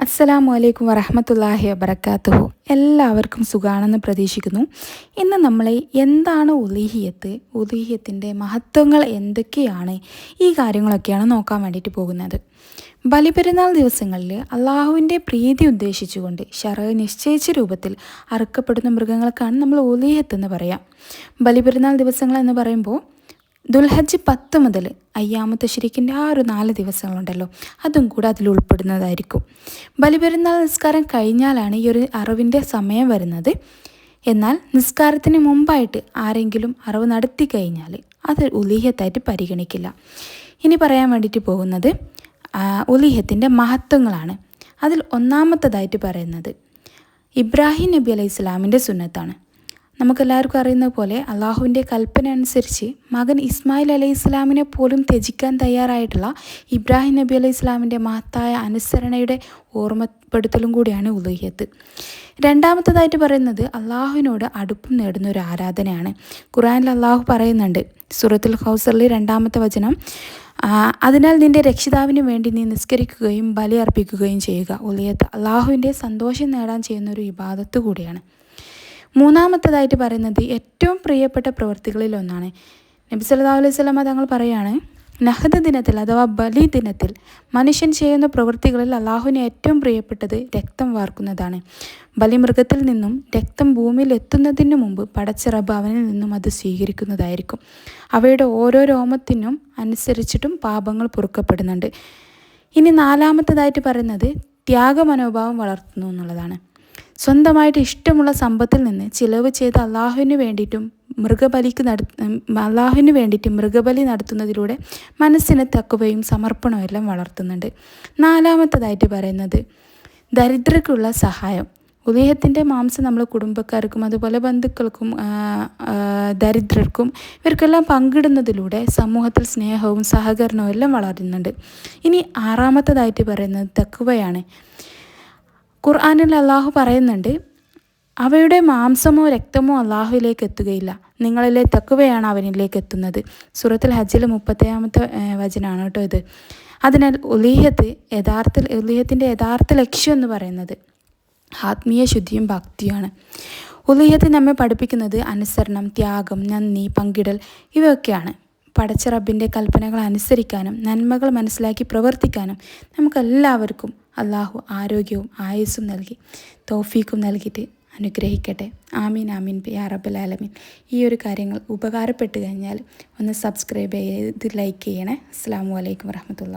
അസ്സലാമു അലൈക്കും വറഹ്മത്തുള്ളാഹി വബറകാതുഹു. എല്ലാവർക്കും സുഖാണെന്ന് പ്രതീക്ഷിക്കുന്നു. ഇന്ന് നമ്മൾ എന്താണ് ഉലൂഹിയത്ത്, ഉലൂഹിയത്തിൻ്റെ മഹത്വങ്ങൾ എന്തൊക്കെയാണ്, ഈ കാര്യങ്ങളൊക്കെയാണ് നോക്കാൻ വേണ്ടിയിട്ട് പോകുന്നത്. ബലിപെരുന്നാൾ ദിവസങ്ങളിൽ അള്ളാഹുവിൻ്റെ പ്രീതി ഉദ്ദേശിച്ചുകൊണ്ട് ശർഅ് നിശ്ചയിച്ച രൂപത്തിൽ അറുക്കപ്പെടുന്ന മൃഗങ്ങൾക്കാണ് നമ്മൾ ഉലൂഹിയത്ത് എന്ന് പറയാം. ബലിപെരുന്നാൾ ദിവസങ്ങൾ എന്ന് പറയുമ്പോൾ ദുൽഹജ്ജ് 10 മുതൽ അയ്യാമു തശ്രീഖിൻ്റെ ആ ഒരു 4 ദിവസങ്ങളുണ്ടല്ലോ, അതും കൂടെ അതിൽ ഉൾപ്പെടുന്നതായിരിക്കും. ബലിപെരുന്നാൾ നിസ്കാരം കഴിഞ്ഞാലാണ് ഈ ഒരു അറിവിൻ്റെ സമയം വരുന്നത്. എന്നാൽ നിസ്കാരത്തിന് മുമ്പായിട്ട് ആരെങ്കിലും അറിവ് നടത്തി കഴിഞ്ഞാൽ അത് ഉലൂഹിയത്തായിട്ട് പരിഗണിക്കില്ല. ഇനി പറയാൻ വേണ്ടിയിട്ട് പോകുന്നത് ഉലൂഹിയത്തിൻ്റെ മഹത്വങ്ങളാണ്. അതിൽ ഒന്നാമത്തതായിട്ട് പറയുന്നത് ഇബ്രാഹിം നബി അലൈഹി സ്വലാമിൻ്റെ സുന്നത്താണ്. നമുക്കെല്ലാവർക്കും അറിയുന്ന പോലെ അള്ളാഹുവിൻ്റെ കൽപ്പന അനുസരിച്ച് മകൻ ഇസ്മായിൽ അലൈഹി സ്വലാമിനെ പോലും ത്യജിക്കാൻ തയ്യാറായിട്ടുള്ള ഇബ്രാഹിം നബി അലൈഹി സ്വലാമിൻ്റെ മഹത്തായ അനുസരണയുടെ ഓർമ്മപ്പെടുത്തലും കൂടിയാണ് ഉലൂഹിയത്ത്. രണ്ടാമത്തതായിട്ട് പറയുന്നത് അള്ളാഹുവിനോട് അടുപ്പം നേടുന്ന ഒരു ആരാധനയാണ്. ഖുർആനിൽ അള്ളാഹു പറയുന്നുണ്ട്, സൂറത്തുൽ കൗസറിൽ 2-ാമത്തെ വചനം, അതിനാൽ നിൻ്റെ രക്ഷിതാവിന് വേണ്ടി നീ നിസ്കരിക്കുകയും ബലി അർപ്പിക്കുകയും ചെയ്യുക. ഉലൂഹിയത്ത് അള്ളാഹുവിൻ്റെ സന്തോഷം നേടാൻ ചെയ്യുന്ന ഒരു ഇബാദത്ത് കൂടിയാണ്. മൂന്നാമത്തതായിട്ട് പറയുന്നത് ഏറ്റവും പ്രിയപ്പെട്ട പ്രവൃത്തികളിൽ ഒന്നാണ്. നബി സല്ലല്ലാഹു അലൈഹി വസല്ലം തങ്ങൾ പറയുകയാണ്, നഹദ് ദിനത്തിൽ അഥവാ ബലി ദിനത്തിൽ മനുഷ്യൻ ചെയ്യുന്ന പ്രവൃത്തികളിൽ അള്ളാഹുവിന് ഏറ്റവും പ്രിയപ്പെട്ടത് രക്തം വാർക്കുന്നതാണ്. ബലിമൃഗത്തിൽ നിന്നും രക്തം ഭൂമിയിൽ എത്തുന്നതിന് മുമ്പ് പടച്ച റബ്ബ് അവനിൽ നിന്നും അത് സ്വീകരിക്കുന്നതായിരിക്കും. അവയുടെ ഓരോ രോമത്തിനും അനുസരിച്ചിട്ടും പാപങ്ങൾ പൊറുക്കപ്പെടുന്നുണ്ട്. ഇനി നാലാമത്തതായിട്ട് പറയുന്നത് ത്യാഗമനോഭാവം വളർത്തുന്നു എന്നുള്ളതാണ്. സ്വന്തമായിട്ട് ഇഷ്ടമുള്ള സമ്പത്തിൽ നിന്ന് ചിലവ് ചെയ്ത് അള്ളാഹുവിന് വേണ്ടിയിട്ട് മൃഗബലി നടത്തുന്നതിലൂടെ മനസ്സിന് തഖ്വയും സമർപ്പണവും എല്ലാം വളർത്തുന്നുണ്ട്. നാലാമത്തതായിട്ട് പറയുന്നത് ദരിദ്രർക്കുള്ള സഹായം. ഉലൂഹിയത്തിൻ്റെ മാംസം നമ്മൾ കുടുംബക്കാർക്കും അതുപോലെ ബന്ധുക്കൾക്കും ദരിദ്രർക്കും ഇവർക്കെല്ലാം പങ്കിടുന്നതിലൂടെ സമൂഹത്തിൽ സ്നേഹവും സഹകരണവും എല്ലാം വളരുന്നുണ്ട്. ഇനി ആറാമത്തതായിട്ട് പറയുന്നത് തഖ്വയാണ്. ഖുർആനിൽ അള്ളാഹു പറയുന്നുണ്ട്, അവയുടെ മാംസമോ രക്തമോ അള്ളാഹുവിലേക്ക് എത്തുകയില്ല, നിങ്ങളിലെ തഖ്വയാണ് അവനിലേക്ക് എത്തുന്നത്. സൂറത്തുൽ ഹജ്ജിൽ 30-ാമത്തെ വചനമാണ് കേട്ടോ ഇത്. അതിനാൽ ഉലൂഹിയത്തിൻ്റെ യഥാർത്ഥ ലക്ഷ്യം എന്ന് പറയുന്നത് ആത്മീയ ശുദ്ധിയും ഭക്തിയുമാണ്. ഉലൂഹിയത്ത് നമ്മെ പഠിപ്പിക്കുന്നത് അനുസരണം, ത്യാഗം, നന്ദി, പങ്കിടൽ ഇവയൊക്കെയാണ്. പടച്ച റബ്ബിൻ്റെ കൽപ്പനകൾ അനുസരിക്കാനും നന്മകൾ മനസ്സിലാക്കി പ്രവർത്തിക്കാനും നമുക്കെല്ലാവർക്കും അള്ളാഹു ആരോഗ്യവും ആയുസ്സും നൽകി തൗഫീഖും നൽകിയിട്ട് അനുഗ്രഹിക്കട്ടെ. ആമീൻ ആമീൻ യാ റബ്ബൽ ആലമീൻ. ഈ ഒരു കാര്യങ്ങൾ ഉപകാരപ്പെട്ട് കഴിഞ്ഞാൽ ഒന്ന് സബ്സ്ക്രൈബ് ചെയ്ത് ലൈക്ക് ചെയ്യണേ. അസ്സലാമു അലൈക്കും വറഹ്മത്തുള്ളാഹി.